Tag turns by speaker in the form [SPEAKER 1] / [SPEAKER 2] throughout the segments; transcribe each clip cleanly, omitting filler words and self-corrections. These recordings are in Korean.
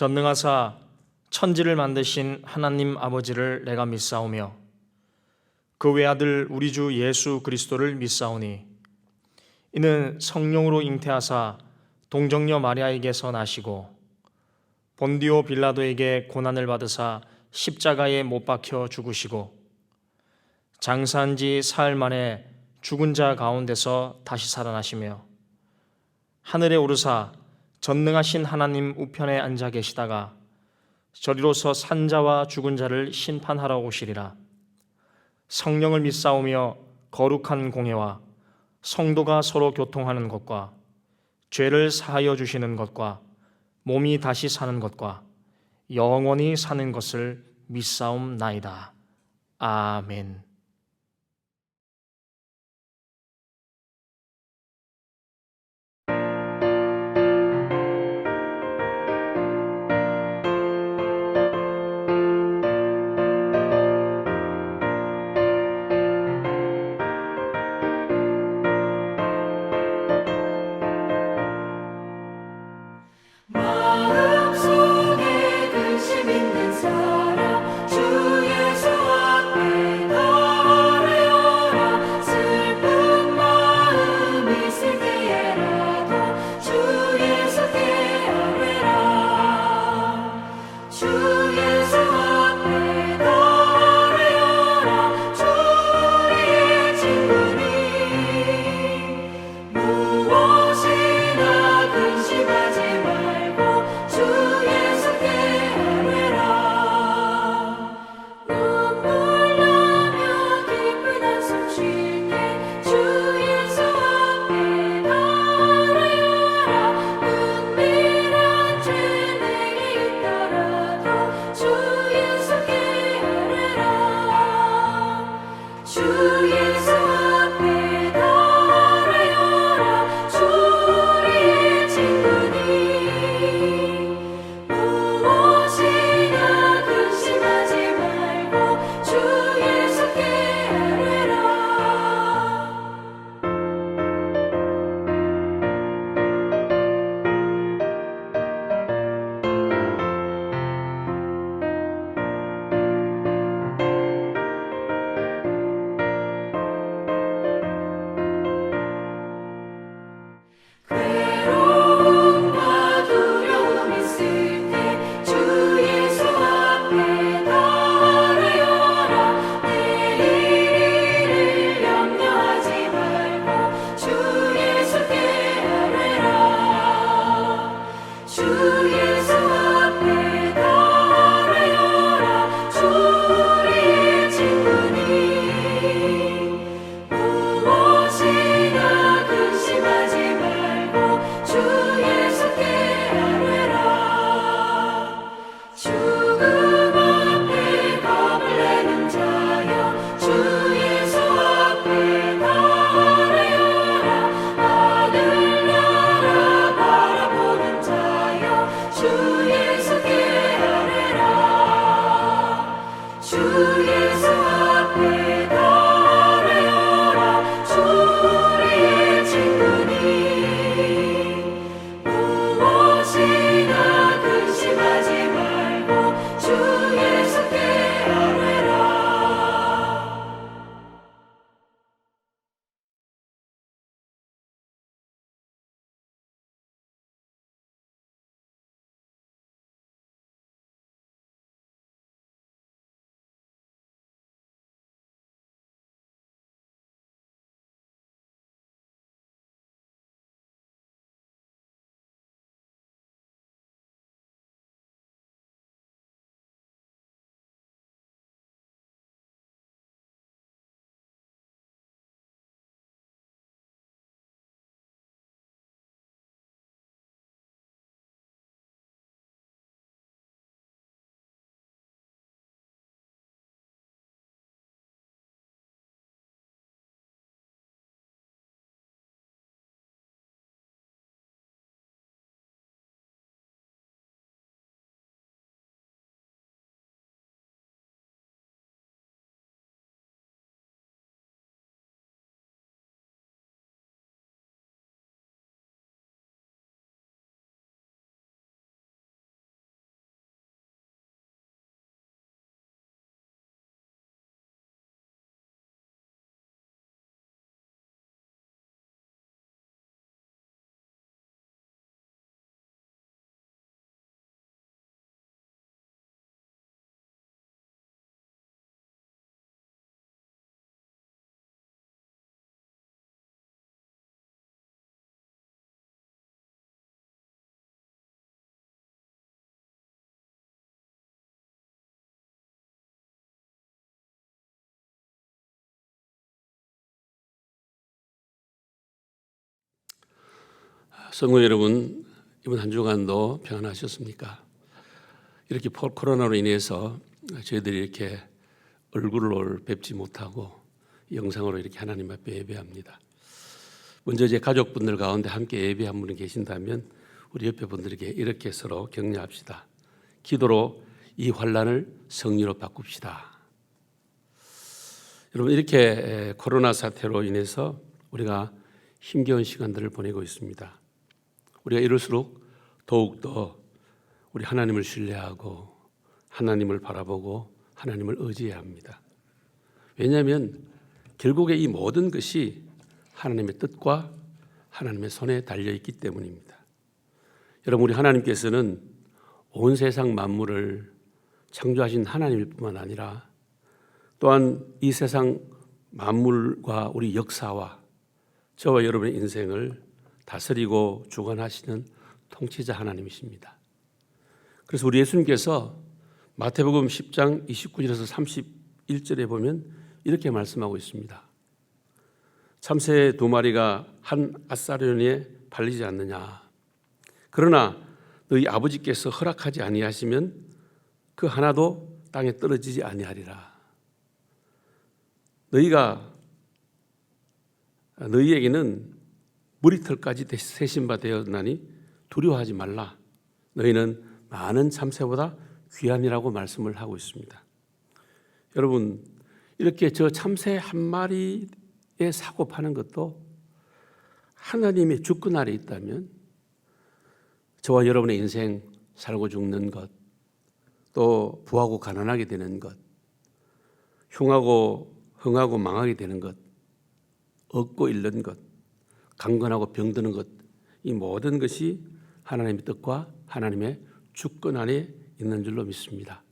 [SPEAKER 1] 전능하사 천지를 만드신 하나님 아버지를 내가 믿사오며 그 외아들 우리 주 예수 그리스도를 믿사오니 이는 성령으로 잉태하사 동정녀 마리아에게서 나시고 본디오 빌라도에게 고난을 받으사 십자가에 못 박혀 죽으시고 장사한 지 사흘 만에 죽은 자 가운데서 다시 살아나시며 하늘에 오르사 전능하신 하나님 우편에 앉아 계시다가 저리로서 산 자와 죽은 자를 심판하러 오시리라. 성령을 믿사오며 거룩한 공회와 성도가 서로 교통하는 것과 죄를 사하여 주시는 것과 몸이 다시 사는 것과 영원히 사는 것을 믿사옵나이다. 아멘.
[SPEAKER 2] 마음속에 근심 있는 사람 주 예수 앞에 가 성도 여러분, 이번 한 주간도 평안하셨습니까? 이렇게 코로나로 인해서 저희들이 이렇게 얼굴을 뵙지 못하고 영상으로 이렇게 하나님 앞에 예배합니다. 먼저 제 가족분들 가운데 함께 예배한 분이 계신다면 우리 옆에 분들에게 이렇게 서로 격려합시다. 기도로 이 환난을 승리로 바꿉시다. 여러분, 이렇게 코로나 사태로 인해서 우리가 힘겨운 시간들을 보내고 있습니다. 우리가 이럴수록 더욱더 우리 하나님을 신뢰하고 하나님을 바라보고 하나님을 의지해야 합니다. 왜냐하면 결국에 이 모든 것이 하나님의 뜻과 하나님의 손에 달려있기 때문입니다. 여러분, 우리 하나님께서는 온 세상 만물을 창조하신 하나님일 뿐만 아니라 또한 이 세상 만물과 우리 역사와 저와 여러분의 인생을 다스리고 주관하시는 통치자 하나님이십니다. 그래서 우리 예수님께서 마태복음 10장 29절에서 31절에 보면 이렇게 말씀하고 있습니다. 참새 2마리가 한 앗사료니에 팔리지 않느냐. 그러나 너희 아버지께서 허락하지 아니하시면 그 하나도 땅에 떨어지지 아니하리라. 너희에게는 머리털까지 세신 바 되었나니 두려워하지 말라. 너희는 많은 참새보다 귀하니라고 말씀을 하고 있습니다. 여러분, 이렇게 저 참새 한 마리에 사고 파는 것도 하나님의 주권 아래 있다면 저와 여러분의 인생 살고 죽는 것, 또 부하고 가난하게 되는 것, 흉하고 흥하고 망하게 되는 것, 얻고 잃는 것, 강건하고 병드는 것, 이 모든 것이 하나님의 뜻과 하나님의 주권 안에 있는 줄로 믿습니다.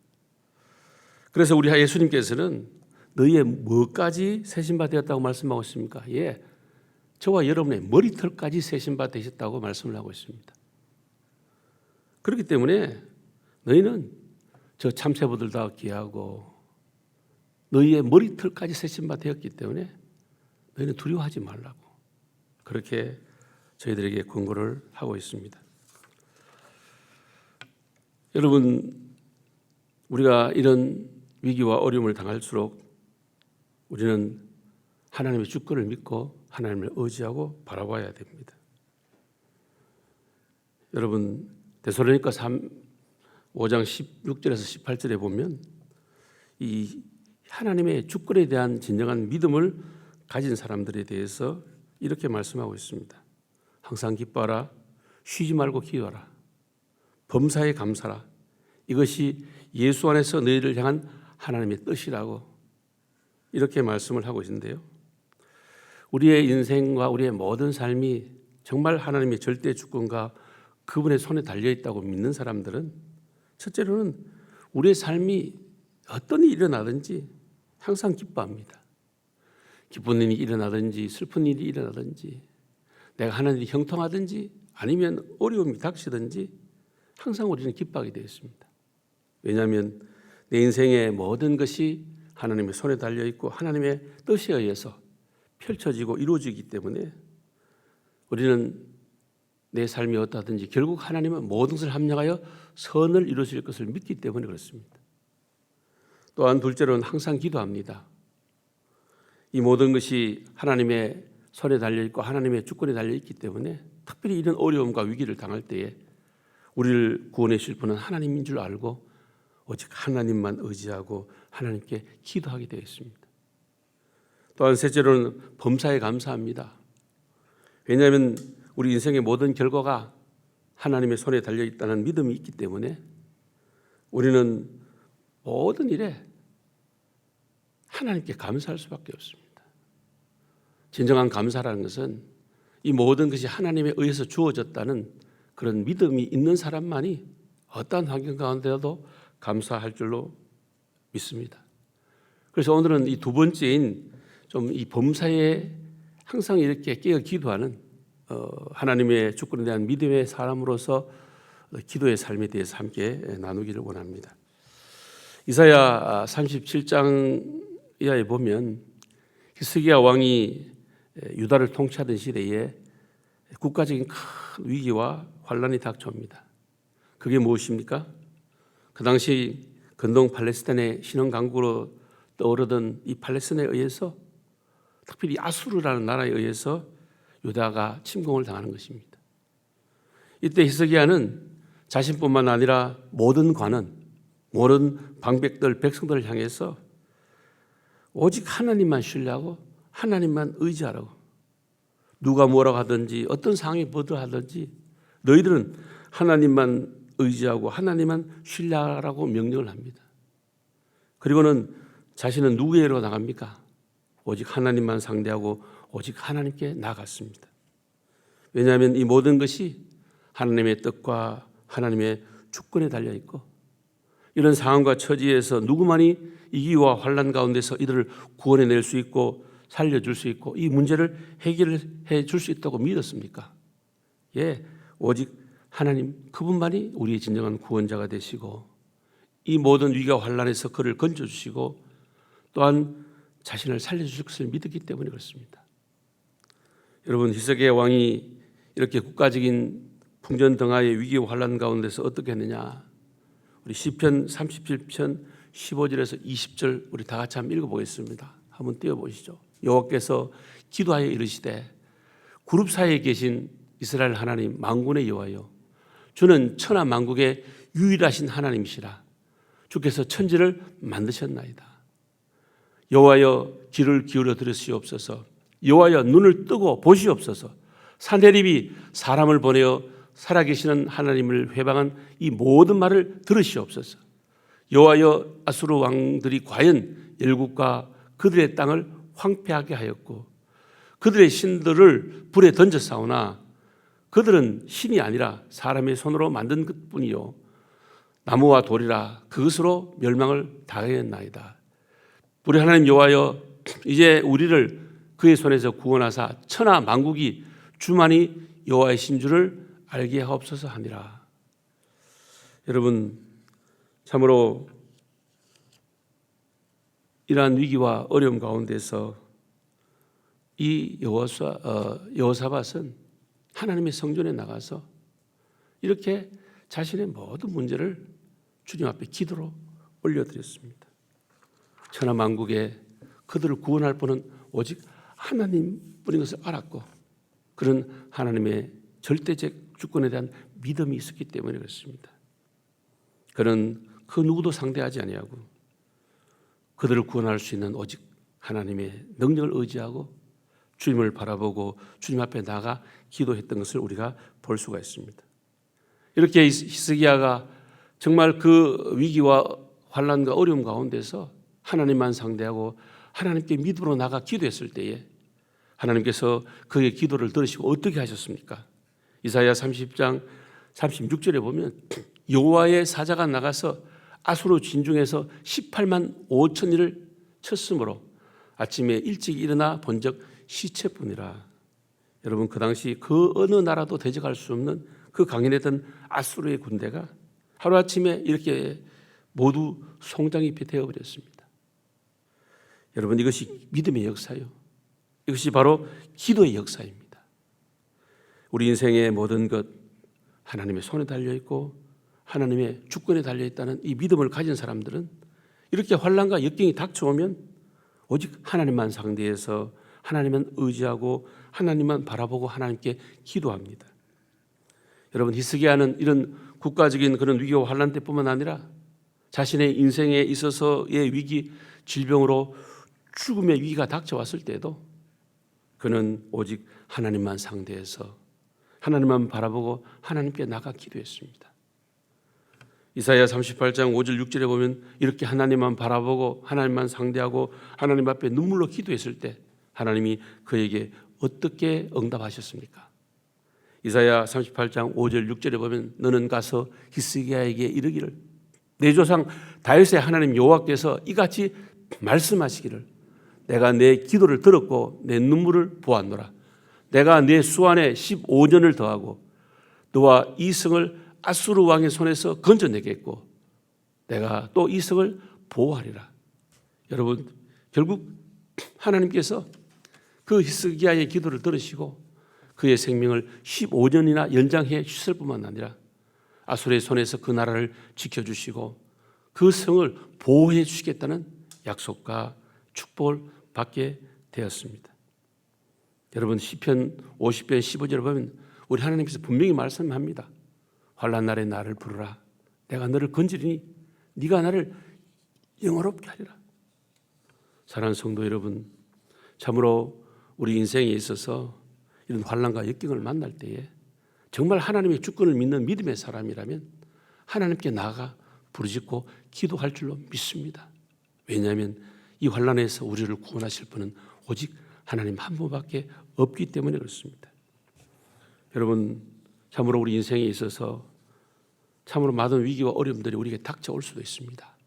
[SPEAKER 2] 그래서 우리 예수님께서는 너희의 뭐까지 세신 바 되었다고 말씀하고 있습니까? 예, 저와 여러분의 머리털까지 세신 바 되셨다고 말씀을 하고 있습니다. 그렇기 때문에 너희는 저 참새보다 귀하고 너희의 머리털까지 세신 바 되었기 때문에 너희는 두려워하지 말라고 그렇게 저희들에게 권고를 하고 있습니다. 여러분, 우리가 이런 위기와 어려움을 당할수록 우리는 하나님의 주권을 믿고 하나님을 의지하고 바라봐야 됩니다. 여러분, 데살로니가 5장 16절에서 18절에 보면 이 하나님의 주권에 대한 진정한 믿음을 가진 사람들에 대해서 이렇게 말씀하고 있습니다. 항상 기뻐하라, 쉬지 말고 기도하라, 범사에 감사라. 이것이 예수 안에서 너희를 향한 하나님의 뜻이라고 이렇게 말씀을 하고 있는데요. 우리의 인생과 우리의 모든 삶이 정말 하나님의 절대 주권과 그분의 손에 달려있다고 믿는 사람들은 첫째로는 우리의 삶이 어떤 일이 일어나든지 항상 기뻐합니다. 기쁜 일이 일어나든지 슬픈 일이 일어나든지 내가 하는 일이 형통하든지 아니면 어려움이 닥치든지 항상 우리는 기뻐하게 되어 있습니다. 왜냐하면 내 인생의 모든 것이 하나님의 손에 달려있고 하나님의 뜻에 의해서 펼쳐지고 이루어지기 때문에 우리는 내 삶이 어떠하든지 결국 하나님은 모든 것을 합력하여 선을 이루실 것을 믿기 때문에 그렇습니다. 또한 둘째로는 항상 기도합니다. 이 모든 것이 하나님의 손에 달려있고 하나님의 주권에 달려있기 때문에 특별히 이런 어려움과 위기를 당할 때에 우리를 구원해 주실 분은 하나님인 줄 알고 오직 하나님만 의지하고 하나님께 기도하게 되어 있습니다. 또한 셋째로는 범사에 감사합니다. 왜냐하면 우리 인생의 모든 결과가 하나님의 손에 달려있다는 믿음이 있기 때문에 우리는 모든 일에 하나님께 감사할 수밖에 없습니다. 진정한 감사라는 것은 이 모든 것이 하나님에 의해서 주어졌다는 그런 믿음이 있는 사람만이 어떠한 환경 가운데도 감사할 줄로 믿습니다. 그래서 오늘은 이 두 번째인 좀 이 범사에 항상 이렇게 깨어 기도하는 하나님의 주권에 대한 믿음의 사람으로서 기도의 삶에 대해서 함께 나누기를 원합니다. 이사야 37장 이하에 보면 히스기야 왕이 유다를 통치하던 시대에 국가적인 큰 위기와 환란이 닥쳐옵니다. 그게 무엇입니까? 그 당시 근동 팔레스타인의 신흥 강국으로 떠오르던 이 팔레스타인에 의해서, 특별히 아수르라는 나라에 의해서 유다가 침공을 당하는 것입니다. 이때 히스기야는 자신뿐만 아니라 모든 관원, 모든 방백들, 백성들을 향해서 오직 하나님만 신뢰하고 하나님만 의지하라고, 누가 뭐라고 하든지 어떤 상황이 뭐든 하든지 너희들은 하나님만 의지하고 하나님만 신뢰하라고 명령을 합니다. 그리고는 자신은 누구에게로 나갑니까? 오직 하나님만 상대하고 오직 하나님께 나갔습니다. 왜냐하면 이 모든 것이 하나님의 뜻과 하나님의 주권에 달려 있고, 이런 상황과 처지에서 누구만이 이기와 환난 가운데서 이들을 구원해낼 수 있고 살려줄 수 있고 이 문제를 해결해 줄 수 있다고 믿었습니까? 예, 오직 하나님 그분만이 우리의 진정한 구원자가 되시고 이 모든 위기와 환난에서 그를 건져주시고 또한 자신을 살려주실 것을 믿었기 때문에 그렇습니다. 여러분, 히스기야 왕이 이렇게 국가적인 풍전등화의 위기와 환난 가운데서 어떻게 했느냐? 우리 시편 37편 15절에서 20절 우리 다 같이 한번 읽어보겠습니다. 한번 띄워보시죠. 여호와께서 기도하여 이르시되 그룹 사이에 계신 이스라엘 하나님 만군의 여호와여, 주는 천하 만국의 유일하신 하나님이시라. 주께서 천지를 만드셨나이다. 여호와여, 귀를 기울여 들으시옵소서. 여호와여, 눈을 뜨고 보시옵소서. 사내립이 사람을 보내어 살아계시는 하나님을 회방한 이 모든 말을 들으시옵소서. 여호와여, 아수르 왕들이 과연 열국과 그들의 땅을 황폐하게 하였고 그들의 신들을 불에 던졌사오나 그들은 신이 아니라 사람의 손으로 만든 것뿐이요 나무와 돌이라 그것으로 멸망을 당하였나이다. 우리 하나님 여호와여, 이제 우리를 그의 손에서 구원하사 천하 만국이 주만이 여호와이신 줄을 알게 하옵소서 하니라. 여러분, 참으로 이러한 위기와 어려움 가운데서 이 여호사밧은 하나님의 성전에 나가서 이렇게 자신의 모든 문제를 주님 앞에 기도로 올려드렸습니다. 천하 만국에 그들을 구원할 분은 오직 하나님뿐인 것을 알았고 그런 하나님의 절대적 주권에 대한 믿음이 있었기 때문에 그렇습니다. 그는 그 누구도 상대하지 아니하고 그들을 구원할 수 있는 오직 하나님의 능력을 의지하고 주님을 바라보고 주님 앞에 나가 기도했던 것을 우리가 볼 수가 있습니다. 이렇게 히스기야가 정말 그 위기와 환난과 어려움 가운데서 하나님만 상대하고 하나님께 믿음으로 나가 기도했을 때에 하나님께서 그의 기도를 들으시고 어떻게 하셨습니까? 이사야 30장 36절에 보면 여호와의 사자가 나가서 아수르 진중에서 18만 5천리를 쳤으므로 아침에 일찍 일어나 본적 시체뿐이라. 여러분, 그 당시 그 어느 나라도 대적할 수 없는 그 강인했던 아수르의 군대가 하루아침에 이렇게 모두 송장이 되어버렸습니다. 여러분, 이것이 믿음의 역사요. 이것이 바로 기도의 역사입니다. 우리 인생의 모든 것 하나님의 손에 달려있고 하나님의 주권에 달려있다는 이 믿음을 가진 사람들은 이렇게 환난과 역경이 닥쳐오면 오직 하나님만 상대해서 하나님만 의지하고 하나님만 바라보고 하나님께 기도합니다. 여러분, 히스기야는 이런 국가적인 그런 위기와 환난 때뿐만 아니라 자신의 인생에 있어서의 위기, 질병으로 죽음의 위기가 닥쳐왔을 때에도 그는 오직 하나님만 상대해서 하나님만 바라보고 하나님께 나가 기도했습니다. 이사야 38장 5절 6절에 보면 이렇게 하나님만 바라보고 하나님만 상대하고 하나님 앞에 눈물로 기도했을 때 하나님이 그에게 어떻게 응답하셨습니까? 이사야 38장 5절 6절에 보면 너는 가서 히스기야에게 이르기를 내 조상 다윗의 하나님 여호와께서 이같이 말씀하시기를 내가 내 기도를 들었고 내 눈물을 보았노라. 내가 내 수완에 15년을 더하고 너와 이 성을 아수르 왕의 손에서 건져내겠고 내가 또 이 성을 보호하리라. 여러분, 결국 하나님께서 그 히스기야의 기도를 들으시고 그의 생명을 15년이나 연장해 주실 뿐만 아니라 아수르의 손에서 그 나라를 지켜주시고 그 성을 보호해 주시겠다는 약속과 축복을 받게 되었습니다. 여러분 시편 50편 15절을 보면 우리 하나님께서 분명히 말씀합니다. 환난 날에 나를 부르라. 내가 너를 건지리니 네가 나를 영화롭게 하리라. 사랑하는 성도 여러분, 참으로 우리 인생에 있어서 이런 환난과 역경을 만날 때에 정말 하나님의 주권을 믿는 믿음의 사람이라면 하나님께 나아가 부르짖고 기도할 줄로 믿습니다. 왜냐하면 이 환난에서 우리를 구원하실 분은 오직 하나님 한 분밖에 없기 때문에 그렇습니다. 여러분, 참으로 우리 인생에 있어서 참으로 많은 위기와 어려움들이 우리에게 닥쳐올 수도 있습니다.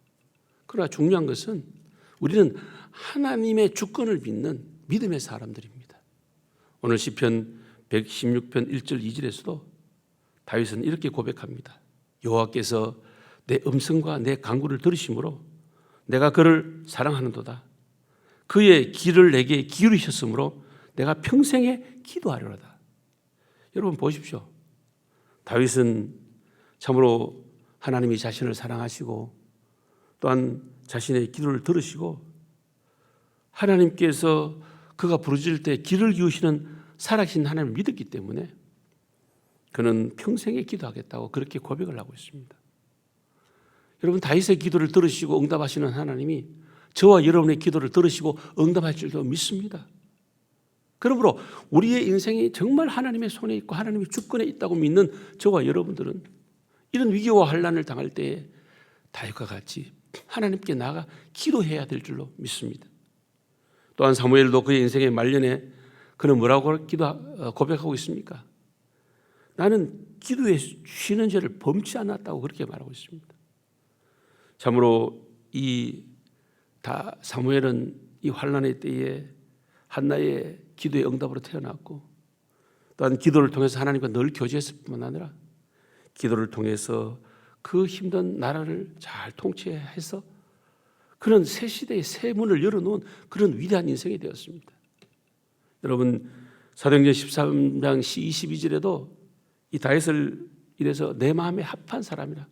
[SPEAKER 2] 그러나 중요한 것은 우리는 하나님의 주권을 믿는 믿음의 사람들입니다. 오늘 시편 116편 1절 2절에서도 다윗은 이렇게 고백합니다. 여호와께서 내 음성과 내 간구를 들으심으로 내가 그를 사랑하는도다. 그의 길을 내게 기울이셨으므로 내가 평생에 기도하려다. 여러분 보십시오. 다윗은 참으로 하나님이 자신을 사랑하시고 또한 자신의 기도를 들으시고 하나님께서 그가 부르짖을 때 귀를 기우시는 살아계신 하나님을 믿었기 때문에 그는 평생에 기도하겠다고 그렇게 고백을 하고 있습니다. 여러분 다윗의 기도를 들으시고 응답하시는 하나님이 저와 여러분의 기도를 들으시고 응답할 줄도 믿습니다. 그러므로 우리의 인생이 정말 하나님의 손에 있고 하나님의 주권에 있다고 믿는 저와 여러분들은 이런 위기와 환난을 당할 때에 다윗과 같이 하나님께 나아가 기도해야 될 줄로 믿습니다. 또한 사무엘도 그의 인생의 말년에 그는 뭐라고 고백하고 있습니까? 나는 기도에 쉬는 죄를 범치 않았다고 그렇게 말하고 있습니다. 참으로 사무엘은 이 환난의 때에 한나의 기도의 응답으로 태어났고 또한 기도를 통해서 하나님과 늘 교제했을 뿐만 아니라 기도를 통해서 그 힘든 나라를 잘 통치해서 그런 새 시대의 새 문을 열어놓은 그런 위대한 인생이 되었습니다. 여러분 사도행전 13장 22절에도 이 다윗을 이래서 내 마음에 합한 사람이라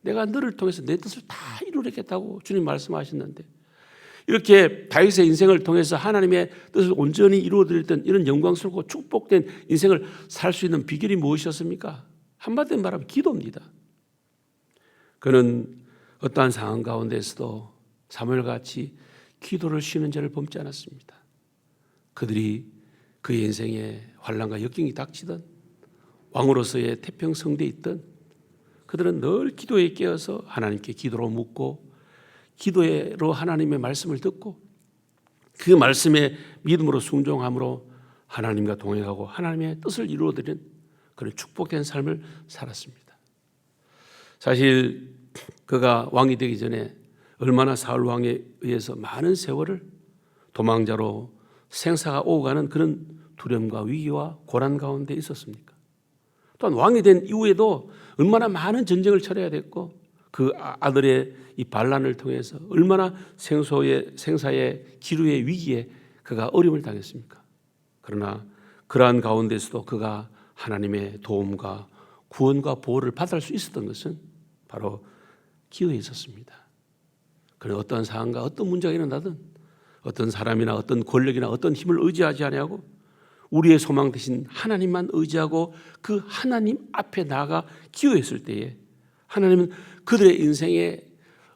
[SPEAKER 2] 내가 너를 통해서 내 뜻을 다 이루겠다고 주님 말씀하셨는데 이렇게 다윗의 인생을 통해서 하나님의 뜻을 온전히 이루어드렸던 이런 영광스럽고 축복된 인생을 살 수 있는 비결이 무엇이었습니까? 한마디로 말하면 기도입니다. 그는 어떠한 상황 가운데서도 사무엘같이 기도를 쉬는 죄를 범지 않았습니다. 그들이 그의 인생에 환난과 역경이 닥치던 왕으로서의 태평성대에 있던 그들은 늘 기도에 깨어서 하나님께 기도로 묻고 기도로 하나님의 말씀을 듣고 그 말씀에 믿음으로 순종함으로 하나님과 동행하고 하나님의 뜻을 이루어드리는 그런 축복된 삶을 살았습니다. 사실 그가 왕이 되기 전에 얼마나 사울 왕에 의해서 많은 세월을 도망자로 생사가 오고 가는 그런 두려움과 위기와 고난 가운데 있었습니까? 또한 왕이 된 이후에도 얼마나 많은 전쟁을 치러야 됐고 그 아들의 이 반란을 통해서 얼마나 생사의 기류의 위기에 그가 어려움을 당했습니까? 그러나 그러한 가운데서도 그가 하나님의 도움과 구원과 보호를 받을 수 있었던 것은 바로 기도에 있었습니다. 그는 어떤 상황과 어떤 문제가 일어나든 어떤 사람이나 어떤 권력이나 어떤 힘을 의지하지 아니하고 우리의 소망 대신 하나님만 의지하고 그 하나님 앞에 나아가 기도했을 때에 하나님은 그들의 인생에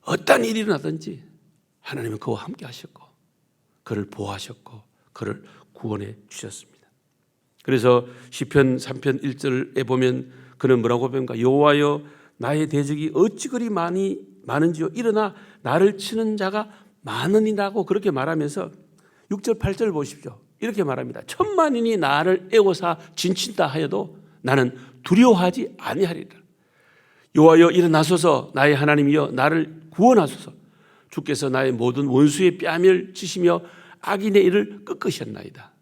[SPEAKER 2] 어떤 일이 일어나든지 하나님은 그와 함께 하셨고 그를 보호하셨고 그를 구원해 주셨습니다. 그래서 시편 3편 1절에 보면 그는 뭐라고 배운가? 여호와여 나의 대적이 어찌 그리 많은지요 일어나 나를 치는 자가 많으니라고 그렇게 말하면서 6절 8절 보십시오. 이렇게 말합니다. 천만인이 나를 애워사 진친다 하여도 나는 두려워하지 아니하리라. 여호와여 일어나소서 나의 하나님이여 나를 구원하소서. 주께서 나의 모든 원수의 뺨을 치시며 악인의 일을 꺾으셨나이다.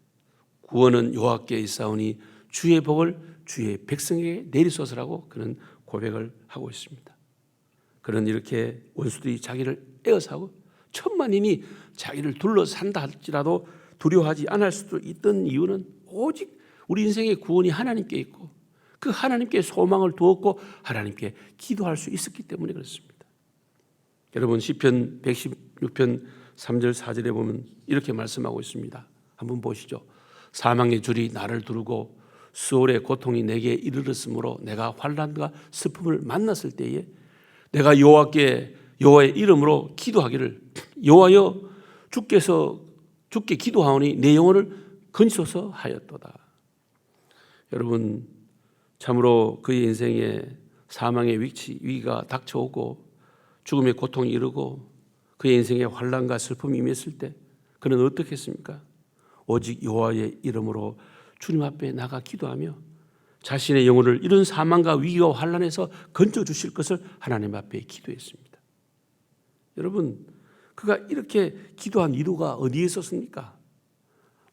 [SPEAKER 2] 구원은 여호와께 있사오니 주의 복을 주의 백성에게 내리소서라고 그는 고백을 하고 있습니다. 그는 이렇게 원수들이 자기를 에워싸고 천만인이 자기를 둘러산다 할지라도 두려워하지 않을 수도 있던 이유는 오직 우리 인생의 구원이 하나님께 있고 그 하나님께 소망을 두었고 하나님께 기도할 수 있었기 때문에 그렇습니다. 여러분 시편 116편 3절 4절에 보면 이렇게 말씀하고 있습니다. 한번 보시죠. 사망의 줄이 나를 두르고 수월의 고통이 내게 이르렀으므로 내가 환난과 슬픔을 만났을 때에 내가 여호와의 이름으로 기도하기를 여호와여 주께 기도하오니 내 영혼을 건지소서 하였도다. 여러분 참으로 그의 인생에 사망의 위기가 닥쳐오고 죽음의 고통이 이르고 그의 인생에 환난과 슬픔이 임했을 때 그는 어떻게 했습니까? 오직 여호와의 이름으로 주님 앞에 나가 기도하며 자신의 영혼을 이런 사망과 위기와 환난에서 건져 주실 것을 하나님 앞에 기도했습니다. 여러분 그가 이렇게 기도한 이유가 어디에 있었습니까?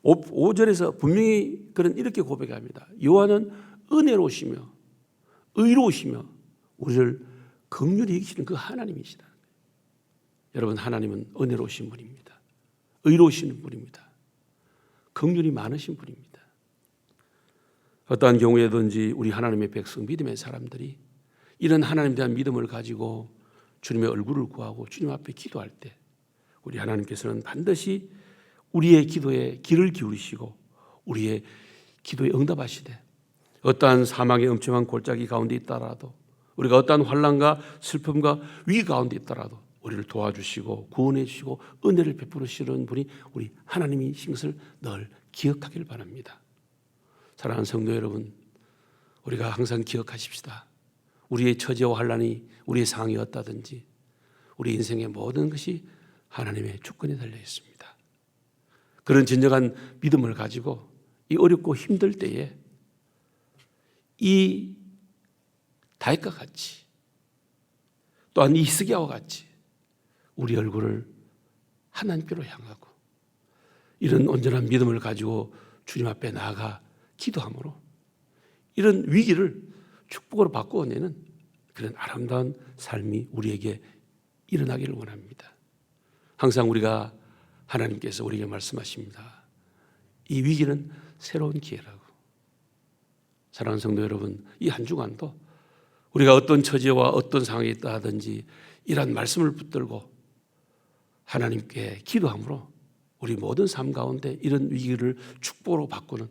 [SPEAKER 2] 5절에서 분명히 그는 이렇게 고백합니다. 여호와는 은혜로우시며 의로우시며 우리를 긍휼히 여기시는 그 하나님이시다. 여러분 하나님은 은혜로우신 분입니다. 의로우신 분입니다. 긍휼이 많으신 분입니다. 어떠한 경우에든지 우리 하나님의 백성 믿음의 사람들이 이런 하나님에 대한 믿음을 가지고 주님의 얼굴을 구하고 주님 앞에 기도할 때 우리 하나님께서는 반드시 우리의 기도에 귀를 기울이시고 우리의 기도에 응답하시되 어떠한 사망의 엄청난 골짜기 가운데 있더라도 우리가 어떠한 환난과 슬픔과 위기 가운데 있더라도 우리를 도와주시고 구원해 주시고 은혜를 베풀으시는 분이 우리 하나님이신 것을 늘 기억하길 바랍니다. 사랑하는 성도 여러분, 우리가 항상 기억하십시다. 우리의 처지와 환난이 우리의 상황이 어떠든지 우리 인생의 모든 것이 하나님의 주권에 달려 있습니다. 그런 진정한 믿음을 가지고 이 어렵고 힘들 때에 이 다윗과 같이 또한 이 히스기야와 같이 우리 얼굴을 하나님께로 향하고 이런 온전한 믿음을 가지고 주님 앞에 나아가 기도함으로 이런 위기를 축복으로 바꾸어내는 그런 아름다운 삶이 우리에게 일어나기를 원합니다. 항상 우리가 하나님께서 우리에게 말씀하십니다. 이 위기는 새로운 기회라고. 사랑하는 성도 여러분, 이 한 주간도 우리가 어떤 처지와 어떤 상황에 있다 하든지 이러한 말씀을 붙들고 하나님께 기도함으로 우리 모든 삶 가운데 이런 위기를 축복으로 바꾸는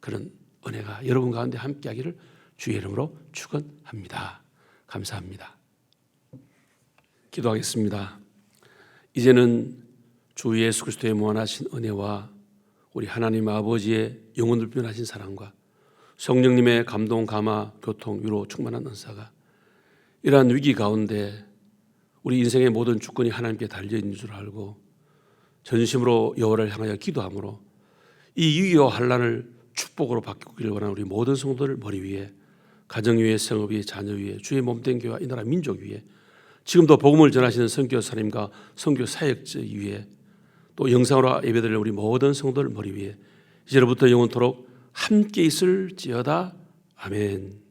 [SPEAKER 2] 그런 은혜가 여러분 가운데 함께하기를 주의 이름으로 축원합니다. 감사합니다. 기도하겠습니다. 이제는 주 예수 그리스도의 무한하신 은혜와 우리 하나님 아버지의 영원을 변하신 사랑과 성령님의 감동, 감화, 교통, 위로 충만한 은사가 이러한 위기 가운데 우리 인생의 모든 주권이 하나님께 달려있는 줄 알고 전심으로 여호와를 향하여 기도함으로 이 위기와 환난을 축복으로 바꾸기를 원하는 우리 모든 성도들 머리 위에 가정 위에 성업 위에 자녀 위에 주의 몸된 교회와 이 나라 민족 위에 지금도 복음을 전하시는 선교사님과 선교 사역자 위에 또 영상으로 예배드리는 우리 모든 성도들 머리 위에 이제로부터 영원토록 함께 있을지어다. 아멘.